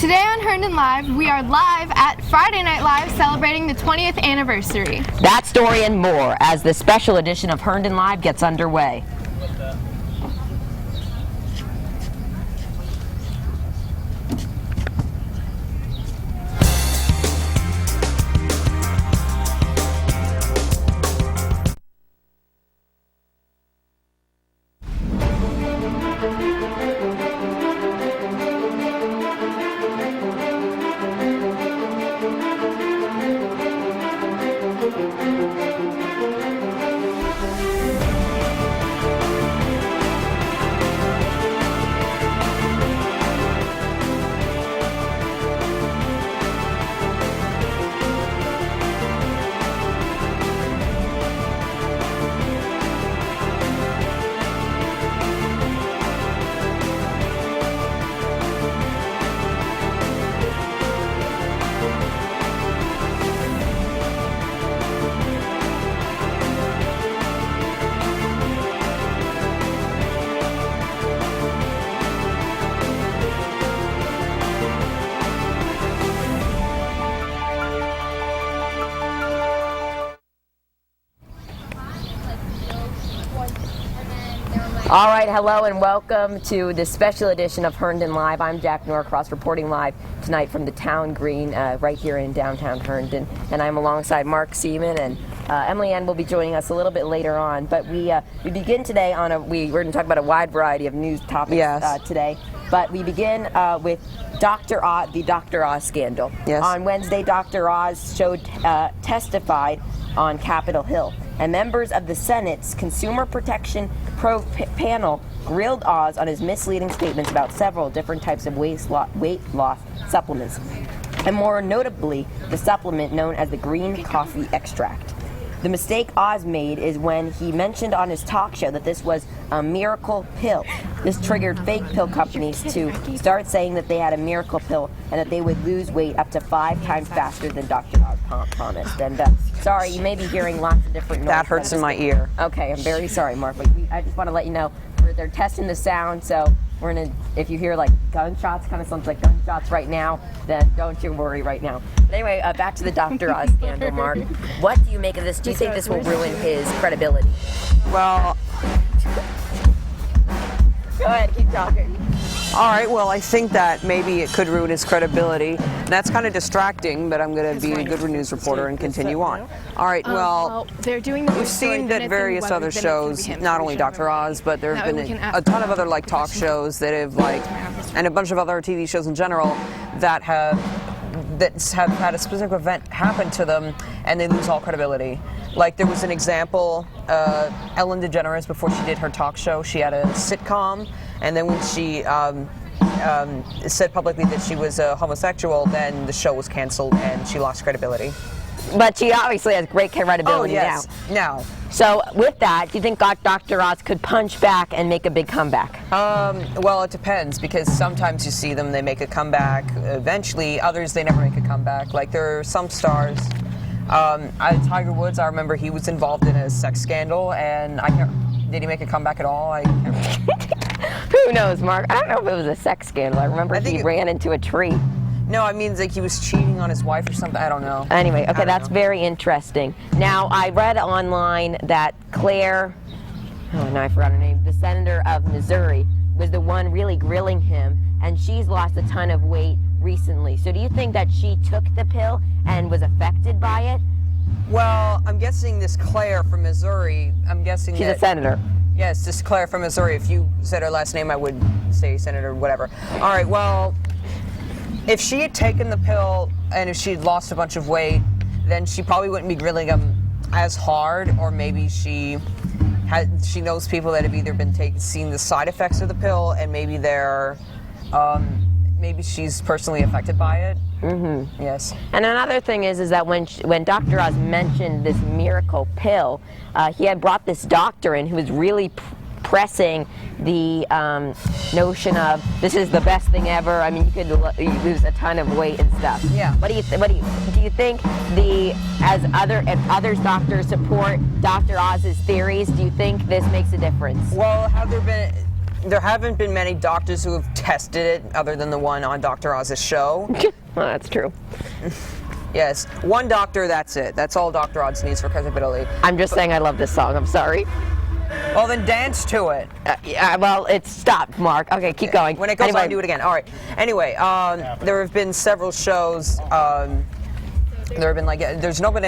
Today on Herndon Live, we are live at Friday Night Live celebrating the 20th anniversary. That story and more as the special edition of Herndon Live gets underway. All right, hello and welcome to this special edition of Herndon Live. I'm Jack Norcross reporting live tonight from the Town Green right here in downtown Herndon. And I'm alongside Mark Seaman, and Emily Ann will be joining us a little bit later on. But we begin today on we're going to talk about a wide variety of news topics today. But we begin with the Dr. Oz scandal. Yes. On Wednesday, Dr. Oz testified on Capitol Hill, and members of the Senate's Consumer Protection panel grilled Oz on his misleading statements about several different types of weight loss supplements, and more notably, the supplement known as the green coffee extract. The mistake Oz made is when he mentioned on his talk show that this was a miracle pill. This triggered fake pill companies to start saying that they had a miracle pill and that they would lose weight up to 5 times faster than Dr. Oz promised. And sorry, you may be hearing lots of different noises. That hurts in my ear. Okay, I'm very sorry, Mark, but I just want to let you know they're testing the sound, so if you hear like gunshots, kind of sounds like gunshots right now, then don't you worry right now. But anyway, back to the Dr. Oz scandal, Mark. What do you make of this? Do you think this will ruin his credibility? Well, go ahead, keep talking. all right, well, I think that maybe it could ruin his credibility. That's kind of distracting, but I'm going to be a good news reporter and continue on. All right, well, they're doing we've seen that various other shows, not only Dr. Oz, but there have been a ton of other like talk shows that have and a bunch of other TV shows in general that have had a specific event happen to them and they lose all credibility. Like there was an example, Ellen DeGeneres, before she did her talk show, she had a sitcom, and then when she said publicly that she was a homosexual, then the show was canceled and she lost credibility. But she obviously has great credibility now. So with that, do you think Dr. Oz could punch back and make a big comeback? Well, it depends, because sometimes you see them, they make a comeback eventually. Others, they never make a comeback. Like there are some stars. Tiger Woods, I remember he was involved in a sex scandal, and did he make a comeback at all? I can't remember. Who knows, Mark? I don't know if it was a sex scandal. I remember he ran into a tree. No, I mean like he was cheating on his wife or something. I don't know. Anyway, okay, that's very interesting. Now, I read online that Claire, I forgot her name, the senator of Missouri, was the one really grilling him, and she's lost a ton of weight recently. So do you think that she took the pill and was affected by it? Well, I'm guessing this Claire from Missouri, she's a senator. Yes, this Claire from Missouri. If you said her last name, I would say senator, whatever. All right, well, if she had taken the pill and if she had lost a bunch of weight, then she probably wouldn't be grilling him as hard, or maybe she knows people that have either been seen the side effects of the pill, and maybe maybe she's personally affected by it. Mm-hmm. Yes. And another thing is that when Dr. Oz mentioned this miracle pill, he had brought this doctor in who was really pressing the notion of this is the best thing ever. I mean, you could lose a ton of weight and stuff. Yeah. Do you think if other doctors support Dr. Oz's theories, do you think this makes a difference? Well, have there been? there haven't been many doctors who have tested it other than the one on Dr. Oz's show. Well, that's true. Yes, one doctor, that's it. That's all Dr. Oz needs for credibility. I'm just saying I love this song. I'm sorry. Well, then dance to it. Yeah, well, it's stopped, Mark. Okay, keep going. When it goes on, do it again. All right. Anyway, there have been several shows. There have been there's not been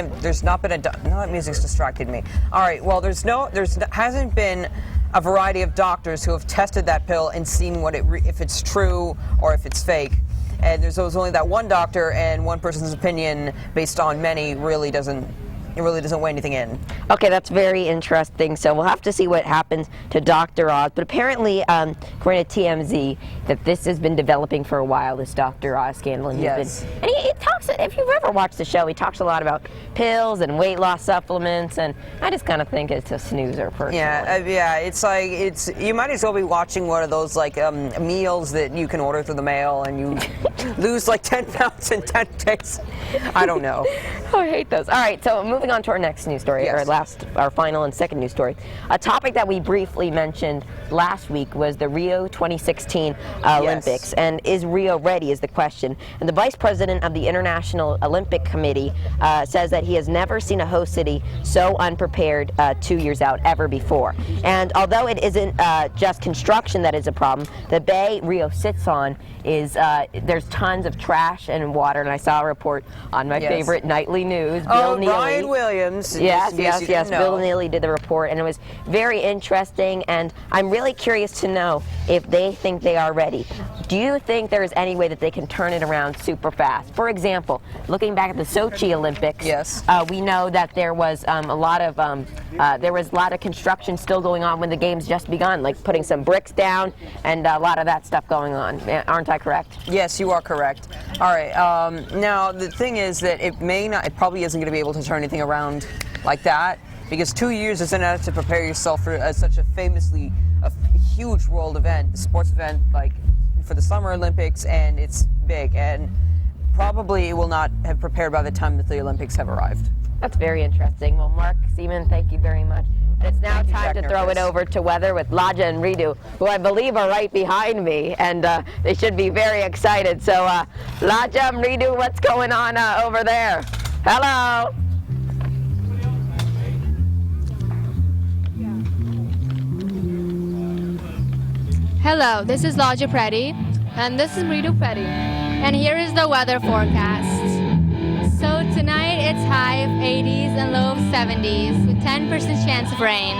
a. No, that music's distracted me. All right. Well, hasn't been a variety of doctors who have tested that pill and seen if it's true or if it's fake. And there's only that one doctor, and one person's opinion, based on many, really doesn't weigh anything in. Okay, that's very interesting. So we'll have to see what happens to Dr. Oz. But apparently, according to TMZ, that this has been developing for a while, this Dr. Oz scandal. And yes. And he talks, if you've ever watched the show, he talks a lot about pills and weight loss supplements, and I just kind of think it's a snoozer, personally. Yeah, it's you might as well be watching one of those meals that you can order through the mail and you lose like 10 pounds in 10 days. I don't know. Oh, I hate those. All right, so moving on to our next news story, yes. our final and second news story. A topic that we briefly mentioned last week was the Rio 2016 Olympics. Yes. And is Rio ready is the question. And the vice president of the International Olympic Committee says that he has never seen a host city so unprepared 2 years out ever before. And although it isn't just construction that is a problem, the bay Rio sits on is there's tons of trash and water. And I saw a report on my favorite nightly news, Bill Neely. Ryan Williams. Yes. Bill Neely did the report, and it was very interesting, and I'm really curious to know if they think they are ready. Do you think there is any way that they can turn it around super fast? For example, looking back at the Sochi Olympics, yes. We know that there was a lot of construction still going on when the games just begun, like putting some bricks down and a lot of that stuff going on. Aren't I correct? Yes, you are correct. All right. Now the thing is that it probably isn't going to be able to turn anything around like that, because 2 years isn't enough to prepare yourself for such a huge world event, sports event like for the Summer Olympics, and it's big, and probably it will not have prepared by the time that the Olympics have arrived. That's very interesting. Well, Mark Seaman, thank you very much. And it's now time to throw it over to weather with Laja and Ridu, who I believe are right behind me, and they should be very excited. So, Laja and Ridu, what's going on over there? Hello. Hello, this is Laja Preddy. And this is Ridu Preddy. And here is the weather forecast. So tonight it's high of 80s and low of 70s with 10% chance of rain.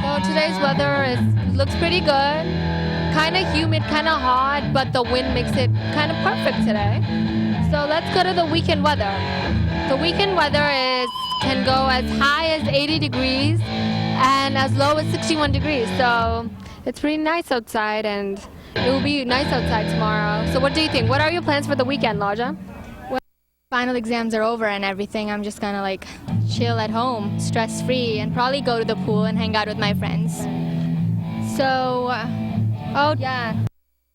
So today's weather looks pretty good. Kind of humid, kind of hot, but the wind makes it kind of perfect today. So let's go to the weekend weather. The weekend weather can go as high as 80 degrees and as low as 61 degrees. So it's pretty nice outside, and it will be nice outside tomorrow. So what do you think? What are your plans for the weekend, Laja? Well, final exams are over and everything. I'm just gonna chill at home, stress-free, and probably go to the pool and hang out with my friends. So, oh yeah.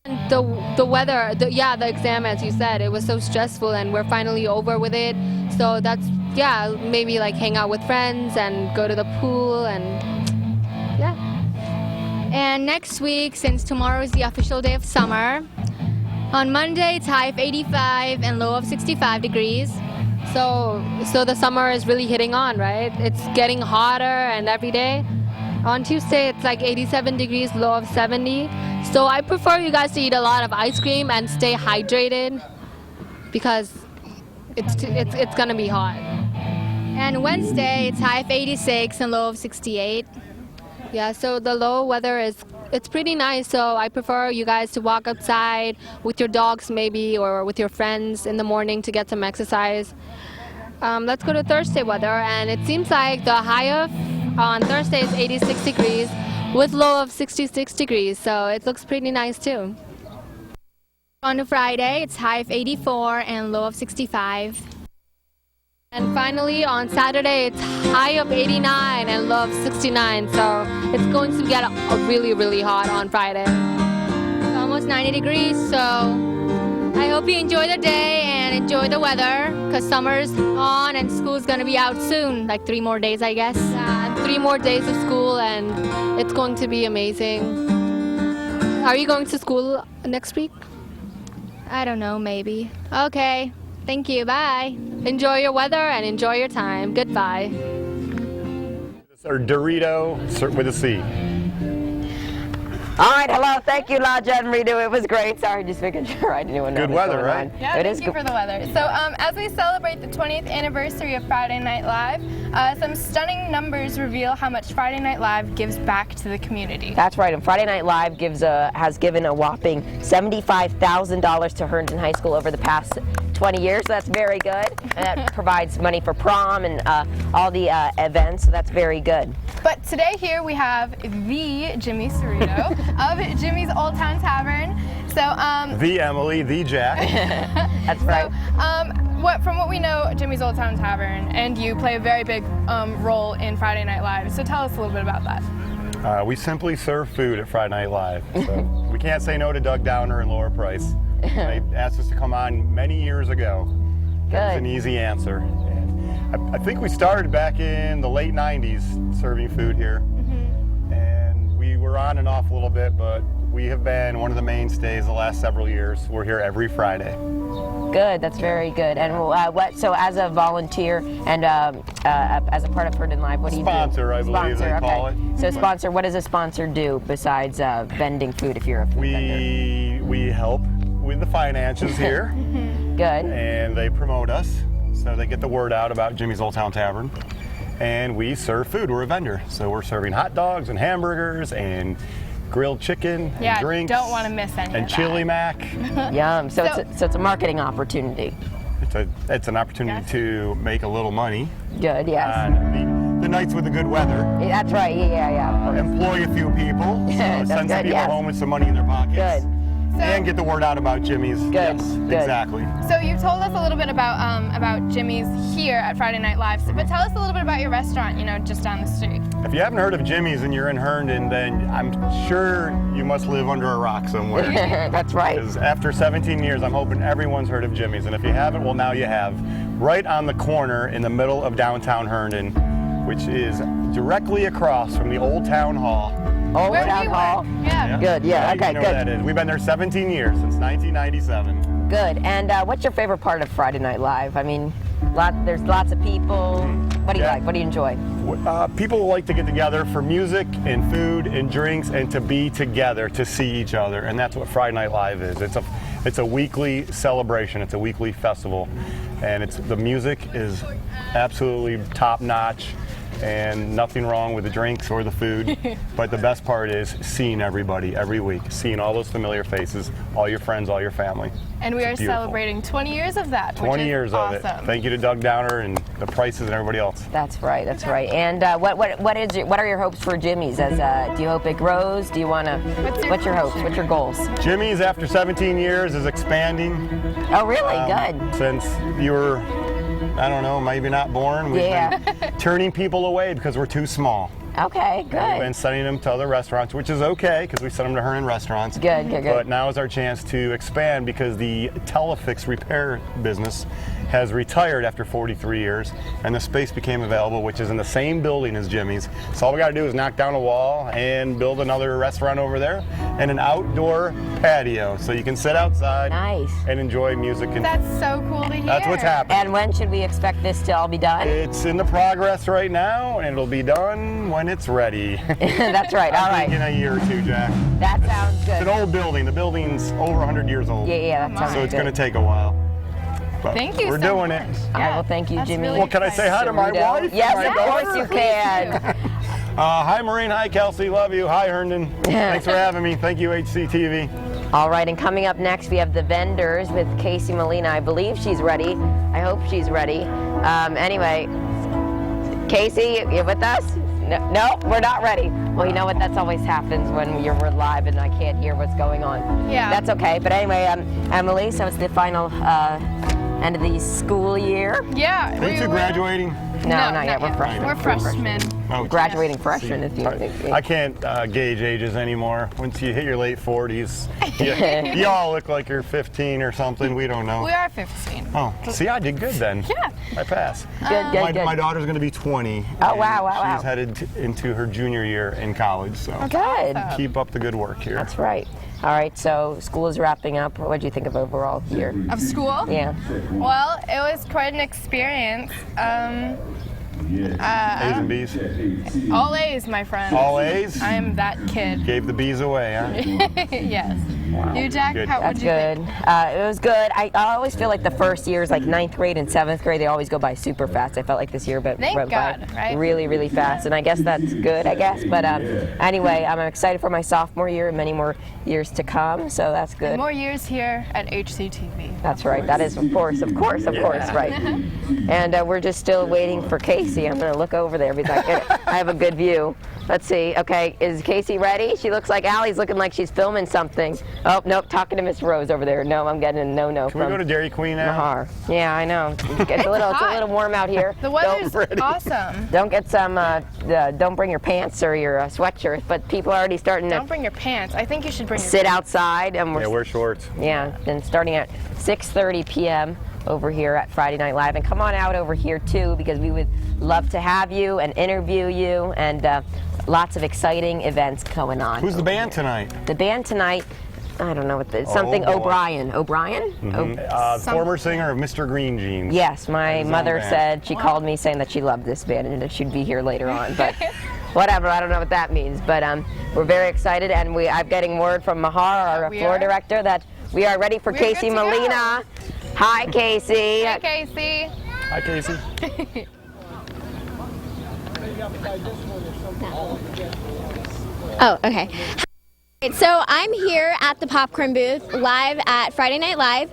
And the weather, the exam, as you said, it was so stressful, and we're finally over with it. So that's, maybe hang out with friends and go to the pool, and yeah. And next week, since tomorrow is the official day of summer, on Monday it's high of 85 and low of 65 degrees. So the summer is really hitting on, right? It's getting hotter and every day. On Tuesday it's 87 degrees, low of 70. So I prefer you guys to eat a lot of ice cream and stay hydrated, because it's gonna be hot. And Wednesday it's high of 86 and low of 68. Yeah, so the low weather it's pretty nice, so I prefer you guys to walk outside with your dogs maybe, or with your friends in the morning to get some exercise. Let's go to Thursday weather, and it seems like the high on Thursday is 86 degrees with low of 66 degrees, so it looks pretty nice too. On Friday, it's high of 84 and low of 65. And finally, on Saturday, it's high of 89 and low of 69, so it's going to get really, really hot on Friday. It's almost 90 degrees, so I hope you enjoy the day and enjoy the weather, because summer's on and school's going to be out soon, 3 more days, I guess. 3 more days of school, and it's going to be amazing. Are you going to school next week? I don't know, maybe. Okay. Thank you. Bye. Enjoy your weather and enjoy your time. Goodbye. Or Dorito with a C. All right, hello. Thank you, Laja and Ritu. It was great. Sorry, just making sure I didn't know. Good weather, right? Yeah, thank you for the weather. So as we celebrate the 20th anniversary of Friday Night Live, some stunning numbers reveal how much Friday Night Live gives back to the community. That's right, and Friday Night Live has given a whopping $75,000 to Herndon High School over the past 20 years. So that's very good, and that provides money for prom and all the events. So that's very good. But today here we have the Jimmy Cerrito of Jimmy's Old Town Tavern. So The Emily, the Jack. That's right. So from what we know, Jimmy's Old Town Tavern, and you play a very big role in Friday Night Live. So tell us a little bit about that. We simply serve food at Friday Night Live. So we can't say no to Doug Downer and Laura Price. They asked us to come on many years ago. That was an easy answer. And I think we started back in the late 90s serving food here. And we were on and off a little bit, but we have been one of the mainstays the last several years. We're here every Friday. Good, that's very good. And so as a volunteer and as a part of Herndon Live, what do you do? Sponsor, I believe they call it. So sponsor, what does a sponsor do besides vending food if you're a food vendor? We help with the finances here. Good. And they promote us, so they get the word out about Jimmy's Old Town Tavern. And we serve food, we're a vendor. So we're serving hot dogs and hamburgers and grilled chicken and drinks. Don't want to miss any and of chili mac. Yum. So it's a marketing opportunity. It's an opportunity to make a little money. Good, yes. On the nights with the good weather. That's right, yeah. Employ a few people. That's Send some good, people home with some money in their pockets. Good. And get the word out about Jimmy's. Good, Yes, good. exactly. So you told us a little bit about Jimmy's here at Friday Night Live, but tell us a little bit about your restaurant, just down the street. If you haven't heard of Jimmy's and you're in Herndon, then I'm sure you must live under a rock somewhere. That's right. Because after 17 years, I'm hoping everyone's heard of Jimmy's. And if you haven't, well, now you have. Right on the corner in the middle of downtown Herndon, which is directly across from the Old Town Hall. Old Town Hall? Yeah. Good, yeah, okay, You know good. what that is. We've been there 17 years, since 1997. Good. And what's your favorite part of Friday Night Live? I mean, there's lots of people. What do you like? What do you enjoy? People like to get together for music and food and drinks and to be together, to see each other. And that's what Friday Night Live is. It's a weekly celebration. It's a weekly festival. And the music is absolutely top notch. And nothing wrong with the drinks or the food, but the best part is seeing everybody every week, seeing all those familiar faces, all your friends, all your family. And we are celebrating 20 years of that, 20 years awesome. of it. Thank you to Doug Downer and the Prices and everybody else. That's right. And what are your hopes for Jimmy's? Do you hope it grows? Do you want to? What's your hopes? What's your goals? Jimmy's, after 17 years, is expanding. Oh, really? Good. Since you were, I don't know, maybe not born. We've been turning people away because we're too small. Okay, good. We've been sending them to other restaurants, which is okay because we send them to Herndon restaurants. Good. But now is our chance to expand because the Telefix repair business has retired after 43 years, and the space became available, which is in the same building as Jimmy's. So all we got to do is knock down a wall and build another restaurant over there and an outdoor patio, so you can sit outside and enjoy music. And that's so cool to hear. That's what's happening. And when should we expect this to all be done? It's in the progress right now, and it'll be done when it's ready. That's right. All right. In a year or two, Jack. That sounds good. It's an old building. The building's over 100 years old. Yeah, that sounds So it's good. going to take a while. But thank you. We're so doing much. it. All right, well, thank you, Jimmy. Really Well, can I say hi to my wife? Yes, my of daughter? course you can. Hi, Maureen. Hi, Kelsey. Love you. Hi, Herndon. Thanks for having me. Thank you, HCTV. All right, and coming up next, we have the vendors with Casey Molina. I believe she's ready. I hope she's ready. Anyway, Casey, you with us? No, we're not ready. Well, you know what? That's always happens when we're live and I can't hear what's going on. Yeah. That's okay. But anyway, Emily, so it's the final end of the school year. Yeah. Are you two graduating? No, not yet. We're freshmen. We're freshmen. Oh, Graduating freshmen, if you think. I can't gauge ages anymore. Once you hit your late 40s, you all look like you're 15 or something. We don't know. We are 15. Oh, see, I did good then. Yeah. I pass. Good. My daughter's going to be 20. Oh, wow. She's headed into her junior year in college, so Good. keep up the good work here. That's right. All right, so school is wrapping up. What did you think of overall here? Of school? Yeah. Well, it was quite an experience. A's and B's? All A's, my friend. All A's? I am that kid. Gave the B's away, huh? Yes. Wow. You, Jack, Good. how would That's you good. think? It was good. I always feel like the first years, like 9th grade and 7th grade, they always go by super fast. I felt like this year went Thank by God, right? really, really fast. And I guess that's good, But anyway, I'm excited for my sophomore year and many more years to come, so that's good. More years here at HCTV. That's right. That is, of course, right. And we're just still waiting for Casey. I'm going to look over there because I have a good view. Let's see. Okay, is Casey ready? She looks like Allie's looking like she's filming something. Oh, nope, talking to Miss Rose over there. No, I'm getting a no-no Can we go to Dairy Queen now? Mahar. Yeah, I know. It's a little warm out here. The weather's awesome. Don't get some. Don't bring your pants or your sweatshirt. But people are already starting Don't to bring your pants. I think you should bring your sit outside, and Yeah, wear shorts. yeah, and starting at 6:30 p.m. over here at Friday Night Live. And come on out over here too, because we would love to have you and interview you, and lots of exciting events going on. Who's the band tonight? The band tonight, I don't know what something boy. O'Brien. O'Brien? Former singer of Mr. Green Jeans. Yes, my His own mother band. said, she called me saying that she loved this band and that she'd be here later on, but whatever, I don't know what that means. But we're very excited, and I'm getting word from Mahar, our floor director, that we are ready for Casey Molina. Hi, Casey. Hey, Casey. Hi, Casey. Oh, okay. So I'm here at the popcorn booth live at Friday Night Live.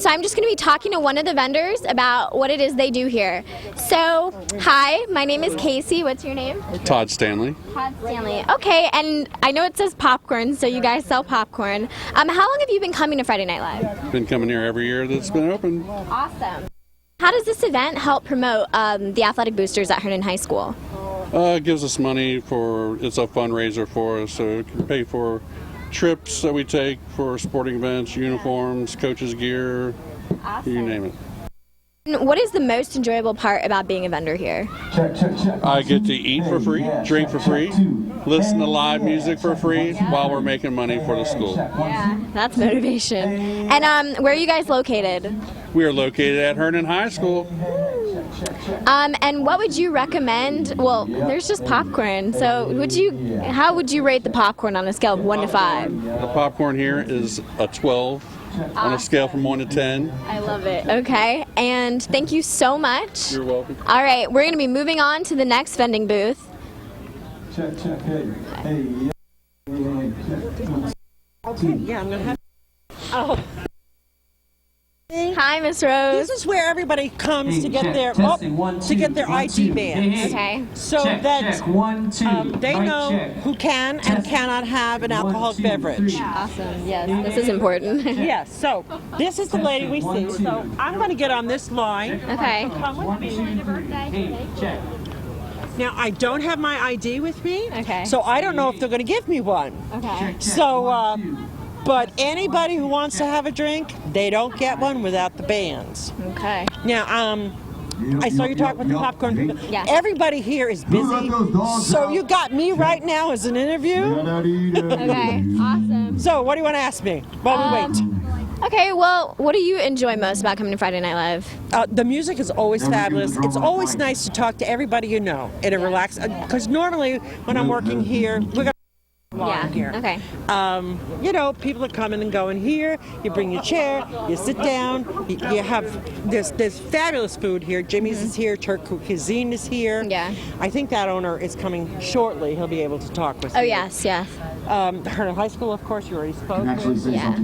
So I'm just going to be talking to one of the vendors about what it is they do here. So, hi, my name is Casey. What's your name? Todd Stanley. Todd Stanley. Okay, and I know it says popcorn, so you guys sell popcorn. How long have you been coming to Friday Night Live? Been coming here every year that's been open. Awesome. How does this event help promote the athletic boosters at Herndon High School? It gives us money it's a fundraiser for us, so it can pay for trips that we take for sporting events, uniforms, coaches' gear, you name it. What is the most enjoyable part about being a vendor here? I get to eat for free, drink for free, listen to live music for free while we're making money for the school. Yeah, that's motivation. And where are you guys located? We are located at Herndon High School. And what would you recommend? Well, there's just popcorn. So how would you rate the popcorn on a scale of 1 to 5? The popcorn here is a 12 on a scale from 1 to 10. I love it. Okay, and thank you so much. You're welcome. All right, we're going to be moving on to the next vending booth. Hi, Miss Rose. This is where everybody comes to get their ID bands. Okay. So that they know who can and cannot have an alcoholic beverage. Awesome. Yes, this is important. Yes. So this is the lady we see. So I'm going to get on this line. Okay. Come with me. Now I don't have my ID with me. Okay. So I don't know if they're going to give me one. Okay. So. But anybody who wants to have a drink, they don't get one without the bands. Okay. Now, I saw you talking about the popcorn people. Yeah. Everybody here is busy, so you got me right now as an interview. Okay. Awesome. So, what do you want to ask me while we wait? Okay. Well, what do you enjoy most about coming to Friday Night Live? The music is always fabulous. It's always nice to talk to everybody you know in a relaxed. Because normally when I'm working here, we're gonna. Yeah. Here. Okay. You know, people are coming and going here. You bring your chair, you sit down. You have there's fabulous food here. Jimmy's is here. Turku Cuisine is here. Yeah. I think that owner is coming shortly. He'll be able to talk with you. Oh yes, yes. Herndon High School, of course, you already spoke. Yeah.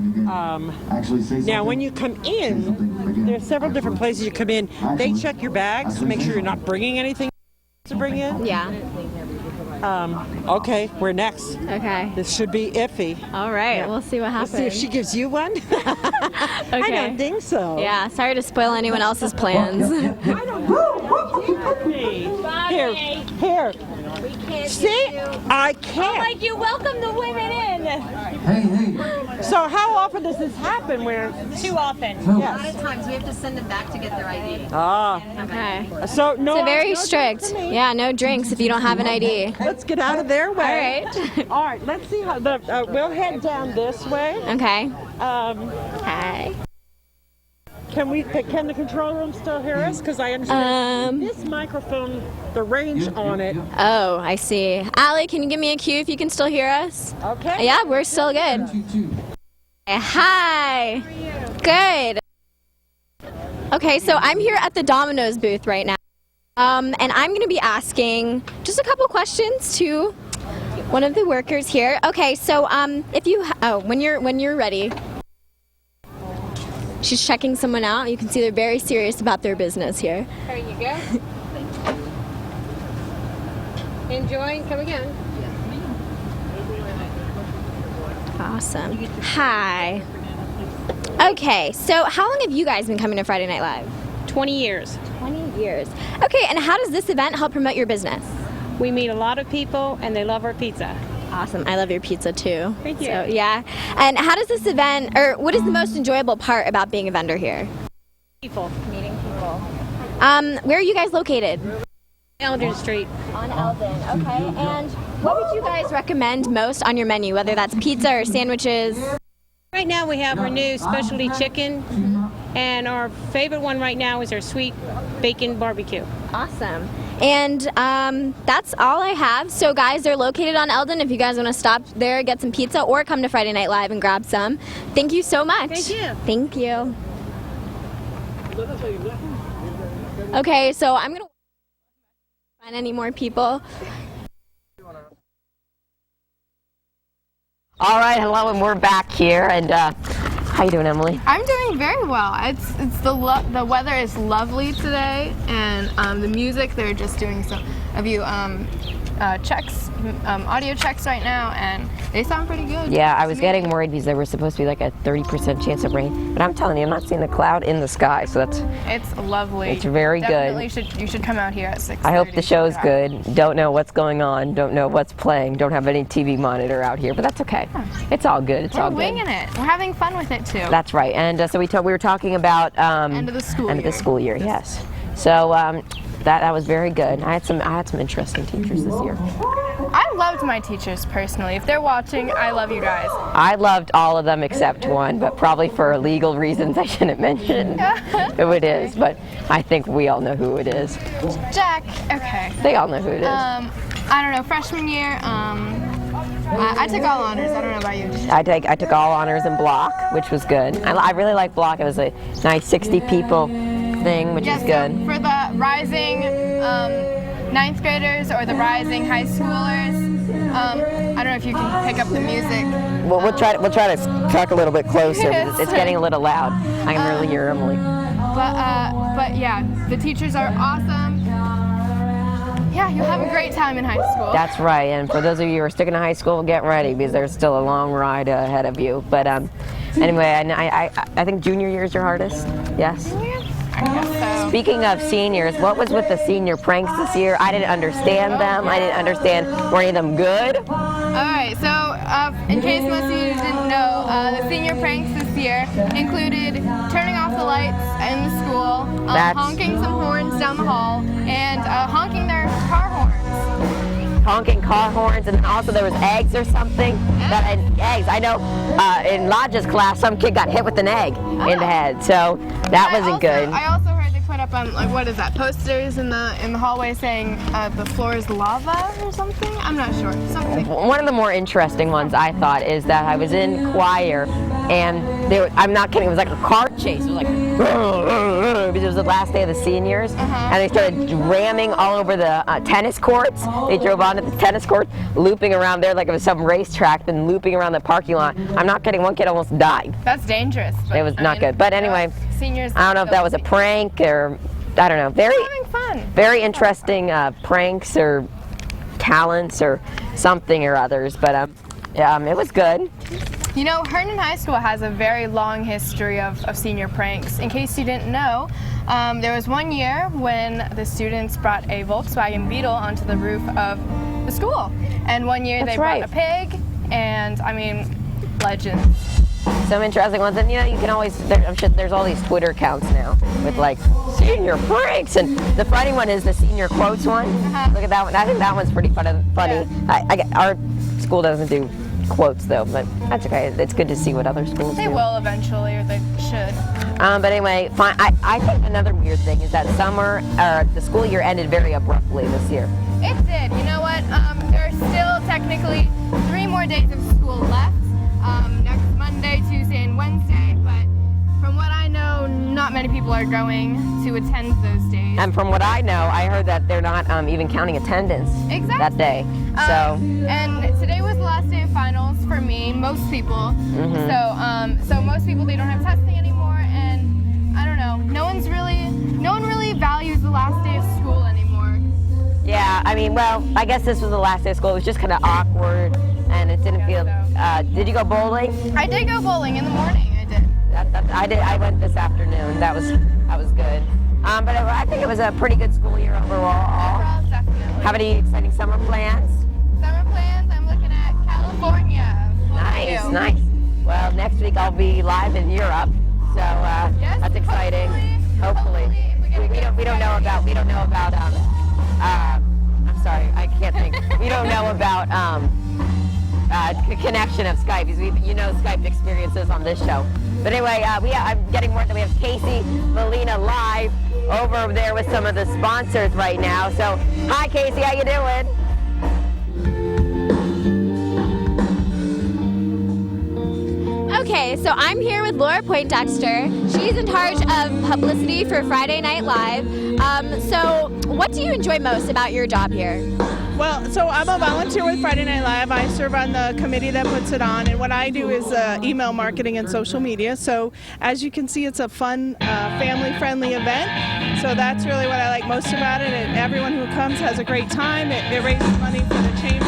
Now, when you come in, there's several different places you come in. They check your bags to make sure you're not bringing anything to bring in. Yeah. Okay, we're next. Okay. This should be iffy. All right. Yeah. We'll see what happens. Let's see if she gives you one. I don't think so. Yeah. Sorry to spoil anyone else's plans. Here. See? I can't. You welcome the women in. See, So how often does this happen? Too often. A Yes. lot of times we have to send them back to get their ID. Ah. Okay. So no. So very no strict. drinks for me. Yeah, no drinks if you don't have an ID. Let's get out of their way. All right. All right. Let's see how we'll head down this way. Okay. Hi. Can the control room still hear us? Because I understand this microphone, the range on it. Oh, I see. Allie, can you give me a cue if you can still hear us? Okay. Yeah, we're still good. Hi. Good. Okay, so I'm here at the Domino's booth right now. And I'm going to be asking just a couple questions to one of the workers here. Okay, so if you when you're ready. She's checking someone out. You can see they're very serious about their business here. There you go. Enjoy. Come again. Awesome. Hi. Okay, so how long have you guys been coming to Friday Night Live? 20 years. 20 years. Okay, and how does this event help promote your business? We meet a lot of people and they love our pizza. Awesome. I love your pizza too. Thank you. So, yeah. And how does this event, or what is the most enjoyable part about being a vendor here? People. Meeting people. Where are you guys located? Herndon Street. On Eldon. Okay. And what would you guys recommend most on your menu, whether that's pizza or sandwiches? Right now we have our new specialty chicken, and our favorite one right now is our sweet bacon barbecue. Awesome. And that's all I have. So guys, they're located on Eldon if you guys want to stop there, get some pizza, or come to Friday Night Live and grab some. Thank you so much. Thank you. Thank you. Okay, so I'm going to find any more people. All right, hello, and we're back here. And how you doing, Emily? I'm doing very well. The weather is lovely today, and the music, they're just doing some checks, audio checks right now, and they sound pretty good. Yeah, I was getting worried because there was supposed to be like a 30% chance of rain, but I'm telling you, I'm not seeing the cloud in the sky, so It's lovely. It's very Definitely good. You should come out here at 6:30. I hope the show's good. Don't know what's going on. Don't know what's playing. Don't have any TV monitor out here, but that's okay. It's all good. It's all good. We're winging it. We're having fun with it too. That's right. And so we were talking about End of the school end year. of the school year. Yes. So that was very good. I had some interesting teachers this year. I loved my teachers personally. If they're watching, I love you guys. I loved all of them except one, but probably for legal reasons I shouldn't mention who it is. But I think we all know who it is. Jack. Okay. They all know who it is. I don't know. Freshman year. I took all honors. I don't know about you. I took all honors in block, which was good. I really like block. It was a nice 60 people thing, which is good. So for the rising 9th graders or the rising high schoolers, I don't know if you can pick up the music. Well, we'll try to talk a little bit closer. Because it's getting a little loud. I can really hear Emily. But yeah, the teachers are awesome. Yeah, you'll have a great time in high school. That's right. And for those of you who are sticking to high school, get ready because there's still a long ride ahead of you. But anyway, I think junior year is your hardest. Yes. I guess so. Speaking of seniors, what was with the senior pranks this year? I didn't understand them. I didn't understand, were any of them good? Alright, so in case most of you didn't know, the senior pranks this year included turning off the lights in the school, honking some horns down the hall, and honking their car horns. Honking car horns, and then also there was eggs or something. Eggs. I know in Lodge's class, some kid got hit with an egg in the head, so that wasn't good. I also heard they put up what is that, posters in the hallway saying the floor is lava or something. I'm not sure. Something. One of the more interesting ones I thought is that I was in choir, and I'm not kidding. It was like a car chase. It was like because it was the last day of the seniors, and they started ramming all over the tennis courts. They drove onto the tennis courts, looping around there like it was some racetrack, then looping around the parking lot. I'm not kidding. One kid almost died. That's dangerous. It was not good. But anyway, seniors. I don't know if that was a prank or I don't know. Very having fun. Very interesting pranks or talents or something or others. But it was good. You know, Herndon High School has a very long history of senior pranks. In case you didn't know, there was one year when the students brought a Volkswagen Beetle onto the roof of the school. And one year they brought a pig, and I mean, legends. some interesting ones. And you know, you can always, I'm sure there's all these Twitter accounts now with like senior pranks, and the funny one is the senior quotes one. Look at that one. I think that one's pretty funny. Yeah. Our school doesn't do quotes though, but that's okay. It's good to see what other schools do. They will eventually, or they should. But anyway, fine. I think another weird thing is that the school year ended very abruptly this year. It did. You know what? There are still technically 3 more days of school left. Next Monday, Tuesday, and Wednesday. But from what I know, not many people are going to attend those days. And from what I know, I heard that they're not even counting attendance that day. And today was the last day of finals for me, most people. So most people, they don't have testing anymore, and I don't know. No one really values the last day of school anymore. Yeah, I mean, well, I guess this was the last day of school. It was just kind of awkward, and it didn't feel. Did you go bowling? I did go bowling in the morning. I did. I went this afternoon. That was good. But I think it was a pretty good school year overall. Overall, definitely. Have any exciting summer plans? Summer plans? I'm looking at California. Nice. Well, next week I'll be live in Europe, so that's exciting. Hopefully. We don't know about. I'm sorry, I can't think. We don't know about connection of Skype. You know Skype experiences on this show. But anyway, I'm getting word that we have Casey Molina live over there with some of the sponsors right now. So, hi Casey, how you doing? Okay, so I'm here with Laura Poindexter. She's in charge of publicity for Friday Night Live. So what do you enjoy most about your job here? Well, so I'm a volunteer with Friday Night Live. I serve on the committee that puts it on, and what I do is email marketing and social media. So as you can see, it's a fun, family-friendly event. So that's really what I like most about it. And everyone who comes has a great time. It raises money for the chamber,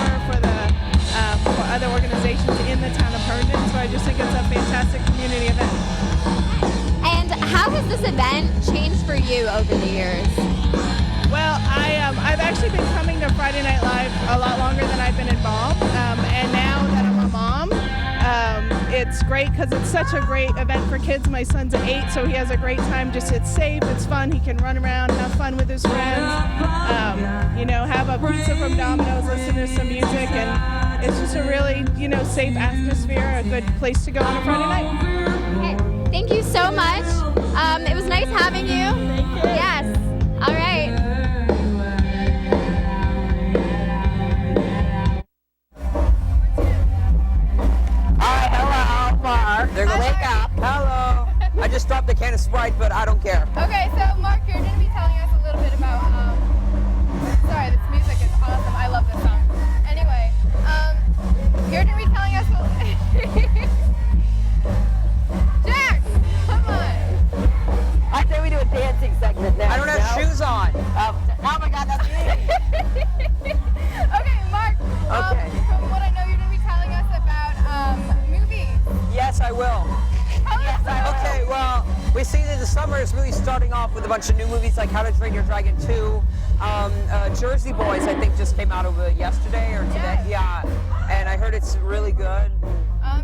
for other organizations in the town of Herndon. So I just think it's a fantastic community event. And how has this event changed for you over the years? Well, I've actually been coming to Friday Night Live a lot longer than I've been involved, and now that I'm a mom, it's great because it's such a great event for kids. My son's 8, so he has a great time. Just it's safe, it's fun. He can run around, have fun with his friends. Have a pizza from Domino's, listen to some music, and it's just a really safe atmosphere, a good place to go on a Friday night. Okay. Thank you so much. It was nice having you. Thank you. Yes. All right. Hello, Mark. There goes wake up. Hello. I just dropped a can of Sprite, but I don't care. Okay, so Mark, you're going to be telling us a little bit about, sorry, this music is awesome. I love this song. Anyway, you're going to be telling us Jack, come on. I say we do a dancing segment now. I don't have shoes on. Oh my God, that's me. Okay, Mark. Okay. From what I know, you're going to be telling us about movies. Yes, I will. Okay, well, we see that the summer is really starting off with a bunch of new movies like How to Train Your Dragon 2. Jersey Boys, I think, just came out over yesterday or today. Yes. Yeah, and I heard it's really good.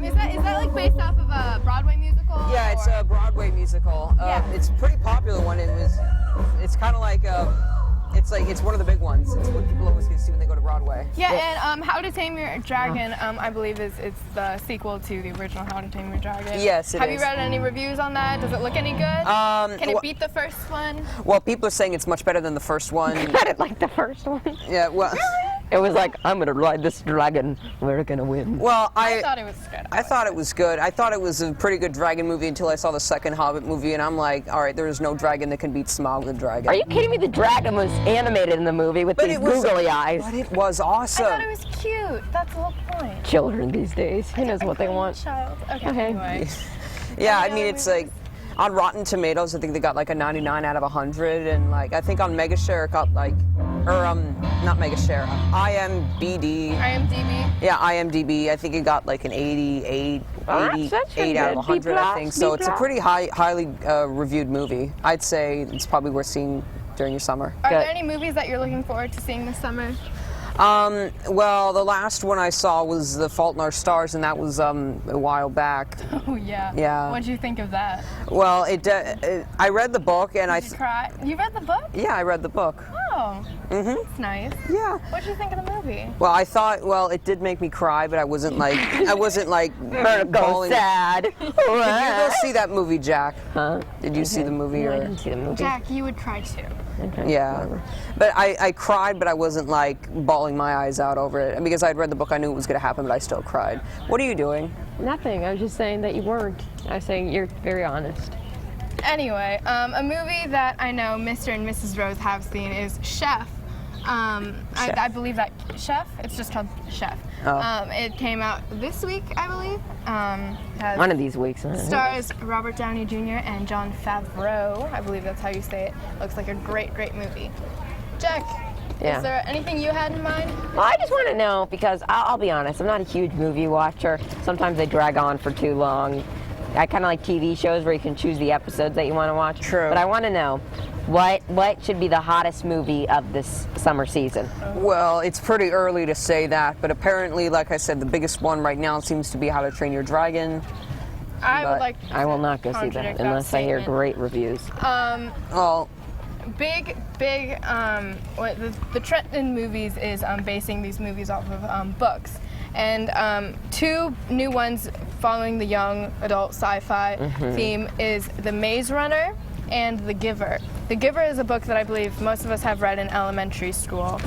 Is that like based off of a Broadway musical? Yeah, it's a Broadway musical. It's a pretty popular one. It's kind of like it's one of the big ones. It's what people always get to see when they go to Broadway. Yeah, and How to Tame Your Dragon, I believe it's the sequel to the original How to Tame Your Dragon. Yes, it is. Have you read any reviews on that? Does it look any good? Can it beat the first one? Well, people are saying it's much better than the first one. I didn't like the first one. Yeah, well. It was like, I'm going to ride this dragon. We're going to win. Well, I thought it was good. I thought it was good. I thought it was a pretty good dragon movie until I saw the second Hobbit movie, and I'm like, all right, there is no dragon that can beat Smaug the dragon. Are you kidding me? The dragon was animated in the movie with these googly eyes. But it was awesome. I thought it was cute. That's the whole point. Children these days, who knows what they want. Child. Okay, anyway. Yeah, I mean, it's like, on Rotten Tomatoes, I think they got like a 99 out of 100, and like, I think on Megashare it got like, not Megashare, IMDb. Yeah, IMDb. I think it got like an 88 out of 100, I think. So it's a pretty highly reviewed movie. I'd say it's probably worth seeing during your summer. Are there any movies that you're looking forward to seeing this summer? Well, the last one I saw was The Fault in Our Stars, and that was a while back. Oh yeah. Yeah. What'd you think of that? Well, I read the book, and Did you cry? You read the book? Yeah, I read the book. Oh. That's nice. Yeah. What'd you think of the movie? Well, I thought, it did make me cry, but I wasn't like bawling. Sad. Did you go see that movie, Jack? Huh? Did you see the movie? No, I didn't see the movie. Jack, you would cry too. Okay, Yeah, whatever. but I cried, but I wasn't like bawling my eyes out over it. And because I'd read the book, I knew it was going to happen, but I still cried. What are you doing? Nothing. I was just saying that you weren't. I was saying you're very honest. Anyway, a movie that I know Mr. and Mrs. Rose have seen is Chef. I believe that Chef. It's just called Chef. Oh. It came out this week, I believe. Has One of these weeks. stars Robert Downey Jr. and Jon Favreau. I believe that's how you say it. Looks like a great, great movie. Jack, is there anything you had in mind? Well, I just want to know, because I'll be honest, I'm not a huge movie watcher. Sometimes they drag on for too long. I kind of like TV shows where you can choose the episodes that you want to watch. True. But I want to know, what should be the hottest movie of this summer season? Well, it's pretty early to say that, but apparently, like I said, the biggest one right now seems to be How to Train Your Dragon. I will not go see that unless I hear great reviews. Big, the trend in movies is basing these movies off of books. And two new ones following the young adult sci-fi theme is The Maze Runner and The Giver. The Giver is a book that I believe most of us have read in elementary school.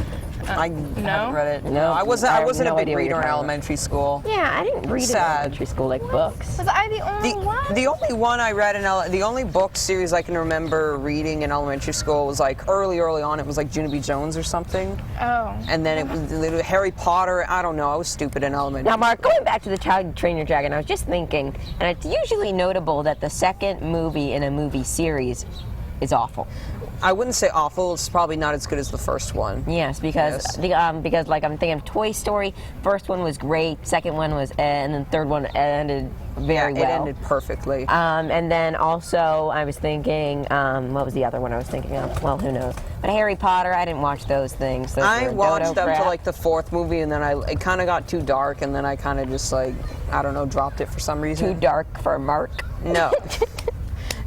I haven't read it. No, I wasn't a big idea what reader you're in talking elementary school. Yeah, I didn't read in elementary school like books. Was I the only one? The only one I read the only book series I can remember reading in elementary school was like early on. It was like Junie B. Jones or something. Oh. And then it was Harry Potter. I don't know. I was stupid in elementary. Now, Mark, going back to the How to Train Your Dragon, I was just thinking, and it's usually notable that the second movie in a movie series is awful. I wouldn't say awful. It's probably not as good as the first one. Yes, because because like I'm thinking of Toy Story. First one was great. Second one was, and then third one ended very well. It ended perfectly. And then also I was thinking, what was the other one I was thinking of? Well, who knows? But Harry Potter, I didn't watch those things. I watched them to like the fourth movie, and then it kind of got too dark, and then I kind of just like, I don't know, dropped it for some reason. Too dark for Mark? No.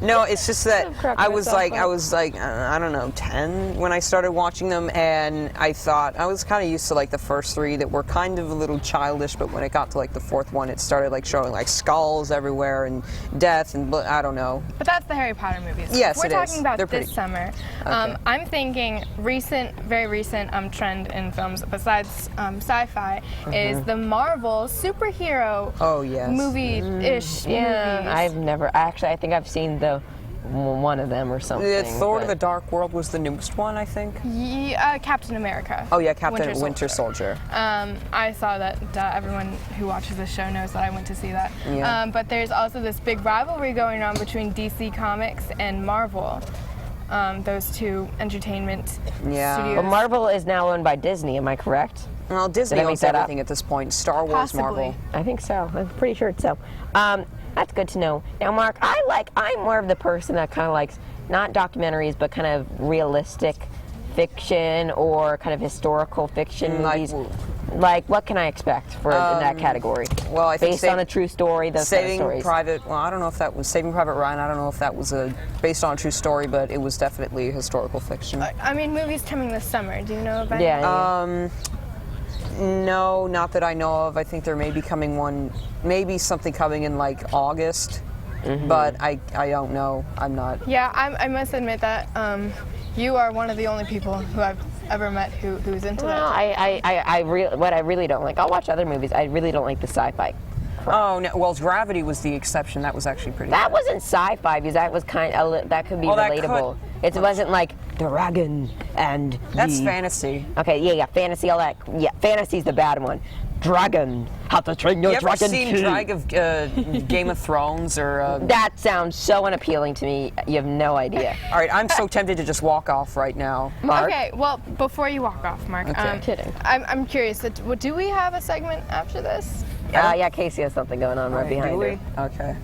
No, it's just that I was like, I don't know, 10 when I started watching them, and I thought, I was kind of used to like the first three that were kind of a little childish, but when it got to like the fourth one, it started like showing like skulls everywhere and death and I don't know. But that's the Harry Potter movies. Yes, We're talking about this summer. Okay. I'm thinking very recent trend in films besides sci-fi is the Marvel superhero movie-ish movies. I've never, actually, I think I've seen one of them or something. Thor to the Dark World was the newest one, I think. Yeah, Captain America. Oh yeah, Captain Winter Soldier. I saw that. Everyone who watches this show knows that I went to see that. Yeah. But there's also this big rivalry going on between DC Comics and Marvel. Those two entertainment studios. Well, Marvel is now owned by Disney, am I correct? Well, Disney owns everything at this point. Star Wars, Possibly. Marvel. I think so. I'm pretty sure it's so. That's good to know. Now, Mark, I'm more of the person that kind of likes not documentaries, but kind of realistic fiction or kind of historical fiction movies. Like, what can I expect in that category? Well, I think based on a true story, those kind of stories. I don't know if that was Saving Private Ryan. I don't know if that was based on a true story, but it was definitely historical fiction. I mean, movies coming this summer. Do you know about it? Yeah. No, not that I know of. I think there may be maybe something coming in like August, but I don't know. I'm not. Yeah, I must admit that you are one of the only people who I've ever met who's into that. What I really don't like, I'll watch other movies. I really don't like the sci-fi. Oh no! Well, Gravity was the exception. That was actually pretty. That wasn't sci-fi because that was that could be relatable. It wasn't like dragon and. That's fantasy. Okay, yeah, fantasy, all that. Yeah, fantasy's the bad one. Dragon, How to Train Your Dragon. You ever seen Game of Thrones or? That sounds so unappealing to me. You have no idea. All right, I'm so tempted to just walk off right now. Mark? Okay, well, before you walk off, Mark, I'm kidding. I'm curious. Do we have a segment after this? Yeah, Casey has something going on right behind her. Okay.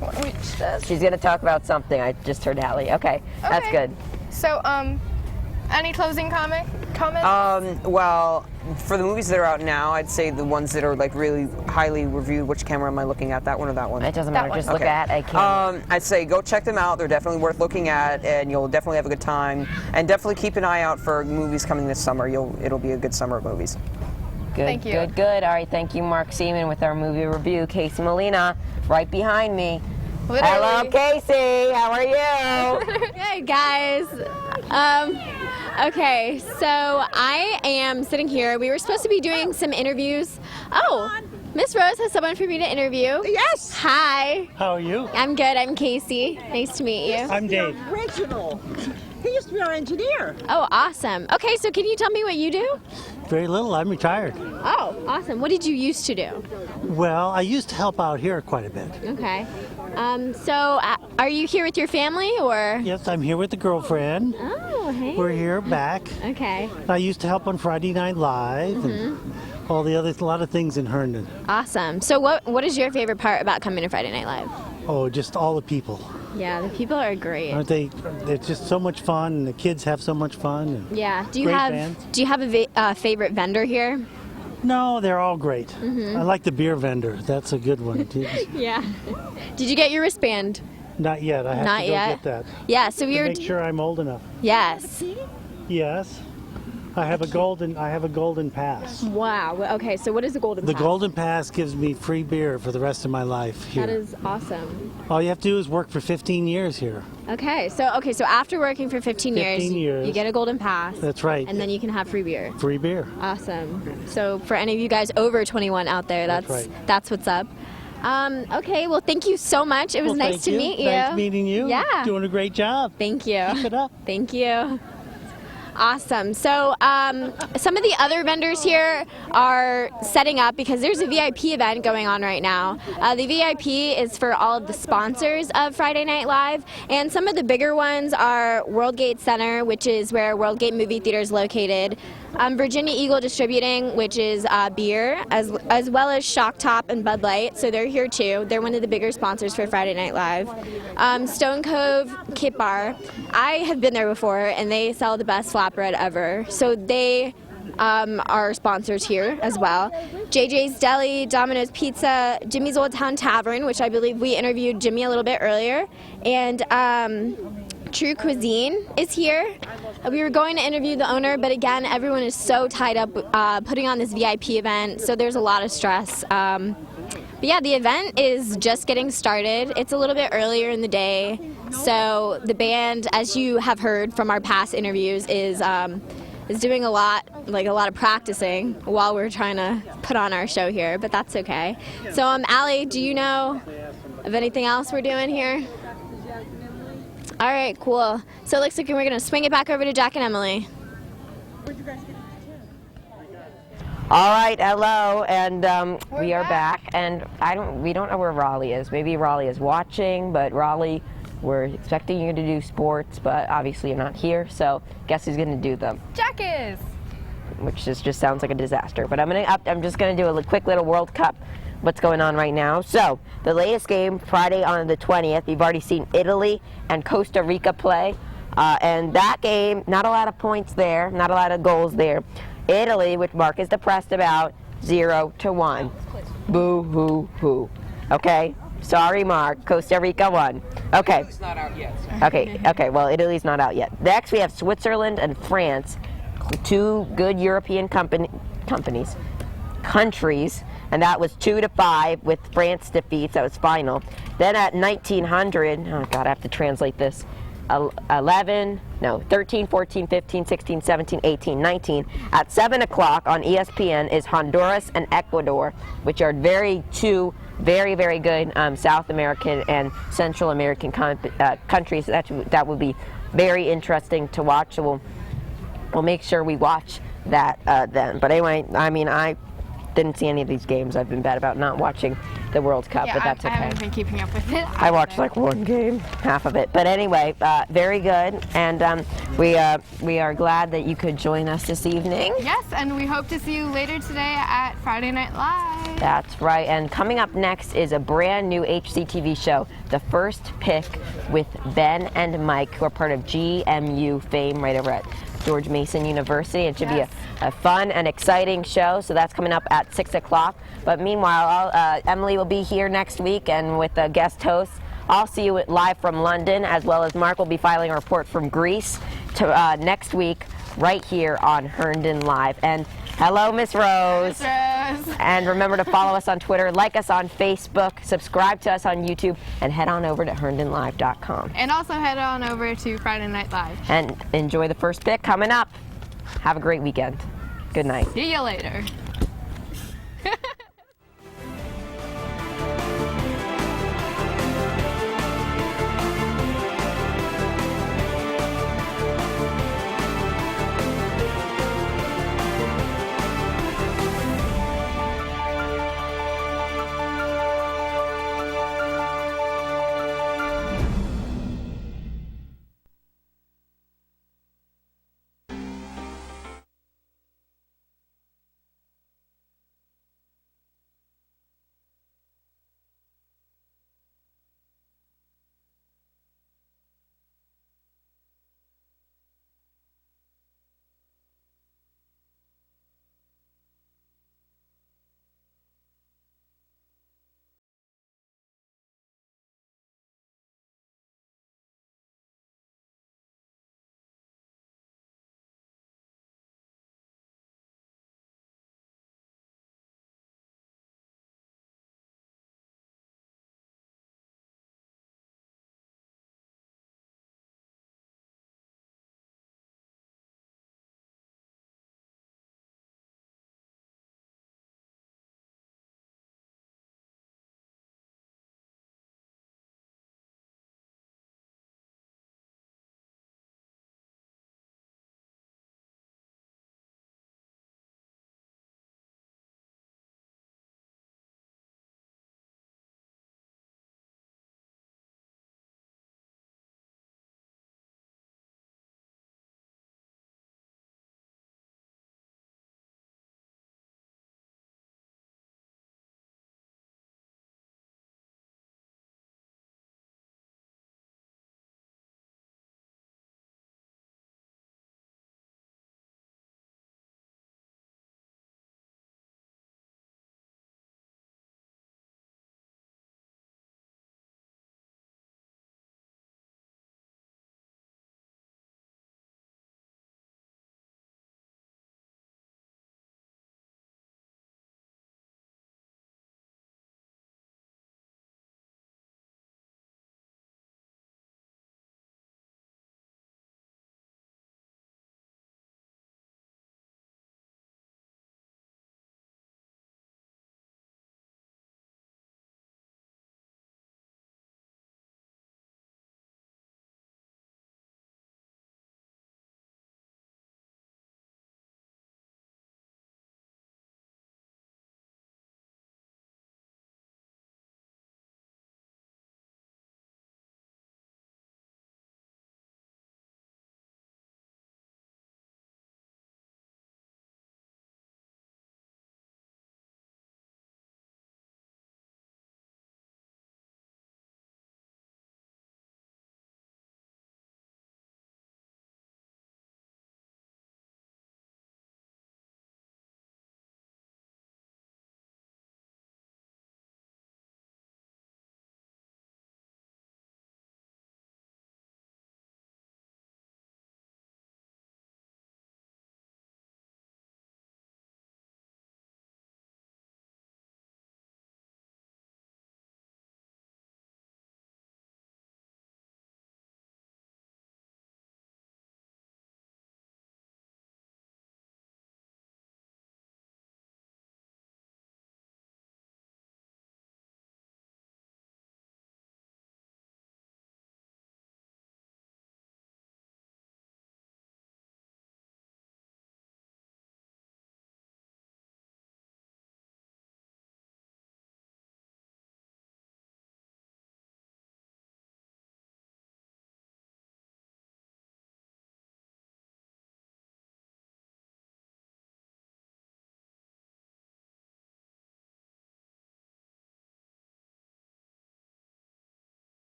She's going to talk about something. I just heard Hallie. Okay, that's good. So, any closing comments? comments? Well, for the movies that are out now, I'd say the ones that are like really highly reviewed. Which camera am I looking at? That one or that one? It doesn't matter. Just look at a camera. I'd say go check them out. They're definitely worth looking at, and you'll definitely have a good time. And definitely keep an eye out for movies coming this summer. It'll be a good summer of movies. Good, Thank you. good. All right, thank you, Mark Seaman, with our movie review. Casey Molina, right behind me. Literally. Hello, Casey. How are you? Hey guys. Okay, so I am sitting here. We were supposed to be doing some interviews. Oh, Miss Rose has someone for me to interview. Yes. Hi. How are you? I'm good. I'm Casey. Nice to meet you. I'm Dave. Original. He used to be our engineer. Oh, awesome. Okay, so can you tell me what you do? Very little. I'm retired. Oh, awesome. What did you used to do? Well, I used to help out here quite a bit. Okay. So are you here with your family or? Yes, I'm here with the girlfriend. Oh, hey. We're here back. Okay. I used to help on Friday Night Live and all the other, a lot of things in Herndon. Awesome. So what is your favorite part about coming to Friday Night Live? Oh, just all the people. Yeah, the people are great. Aren't they? It's just so much fun, and the kids have so much fun. And Yeah. Do you great have bands. a favorite vendor here? No, they're all great. I like the beer vendor. That's a good one. Yeah. Did you get your wristband? Not yet. I have Not to go yet? get that. Yeah. So we To were. make sure I'm old enough. Yes. Yes. I have a golden pass. Wow. Okay. So what is the golden The pass? golden pass gives me free beer for the rest of my life here. That is awesome. All you have to do is work for 15 years here. Okay. So after working for 15 15 years. you get a golden pass. That's right. And then you can have free beer. Free beer. Awesome. So for any of you guys over 21 out there, That's right. that's what's up. Okay, well, thank you so much. It was Well, nice thank to meet you. Nice meeting you. Yeah. Doing a great job. Thank you. Keep it up. Thank you. Awesome. So some of the other vendors here are setting up because there's a VIP event going on right now. The VIP is for all of the sponsors of Friday Night Live, and some of the bigger ones are Worldgate Center, which is where Worldgate Movie Theater is located. Virginia Eagle Distributing, which is beer, as well as Shock Top and Bud Light, so they're here too. They're one of the bigger sponsors for Friday Night Live. Stone Cove Kit Bar, I have been there before, and they sell the best flatbread ever, so they are sponsors here as well. JJ's Deli, Domino's Pizza, Jimmy's Old Town Tavern, which I believe we interviewed Jimmy a little bit earlier, and True Cuisine is here. We were going to interview the owner, but again, everyone is so tied up putting on this VIP event, so there's a lot of stress. But yeah, the event is just getting started. It's a little bit earlier in the day, so the band, as you have heard from our past interviews, is doing a lot of practicing while we're trying to put on our show here, but that's okay. So, Allie, do you know of anything else we're doing here? All right, cool. So it looks like we're going to swing it back over to Jack and Emily. All right, hello, and we are back. And we don't know where Raleigh is. Maybe Raleigh is watching, but Raleigh, we're expecting you to do sports, but obviously you're not here. So guess who's going to do them? Jack is. Which just sounds like a disaster. But I'm just going to do a quick little World Cup. What's going on right now. So the latest game, Friday on the 20th, you've already seen Italy and Costa Rica play. And that game, not a lot of points there, not a lot of goals there. Italy, which Mark is depressed about, 0-1. Boo hoo hoo. Okay? Sorry, Mark. Costa Rica won. Okay. It's not out yet. Okay, well, Italy's not out yet. Next, we have Switzerland and France, two good European countries. And that was 2-5 with France defeats. That was final. Then at 1900, oh God, I have to translate this. 13, 14, 15, 16, 17, 18, 19. At 7 o'clock on ESPN is Honduras and Ecuador, which are two very, very good South American and Central American countries. That will be very interesting to watch. So we'll make sure we watch that then. But anyway, I mean, I didn't see any of these games. I've been bad about not watching the World Cup, Yeah, but that's okay. I haven't been keeping up with it. I watched like one game, half of it. But anyway, very good. And we are glad that you could join us this evening. Yes, and we hope to see you later today at Friday Night Live. That's right. And coming up next is a brand new HCTV show, The First Pick with Ben and Mike, who are part of GMU fame right over at George Mason University. It should be a fun and exciting show, so that's coming up at 6 o'clock. But meanwhile, Emily will be here next week and with a guest host. I'll see you live from London, as well as Mark will be filing a report from Greece next week right here on Herndon Live. And hello, Miss Rose. Miss Rose. And remember to follow us on Twitter, like us on Facebook, subscribe to us on YouTube, and head on over to herndonlive.com. And also head on over to Friday Night Live. And enjoy the first pick coming up. Have a great weekend. Good night. See you later.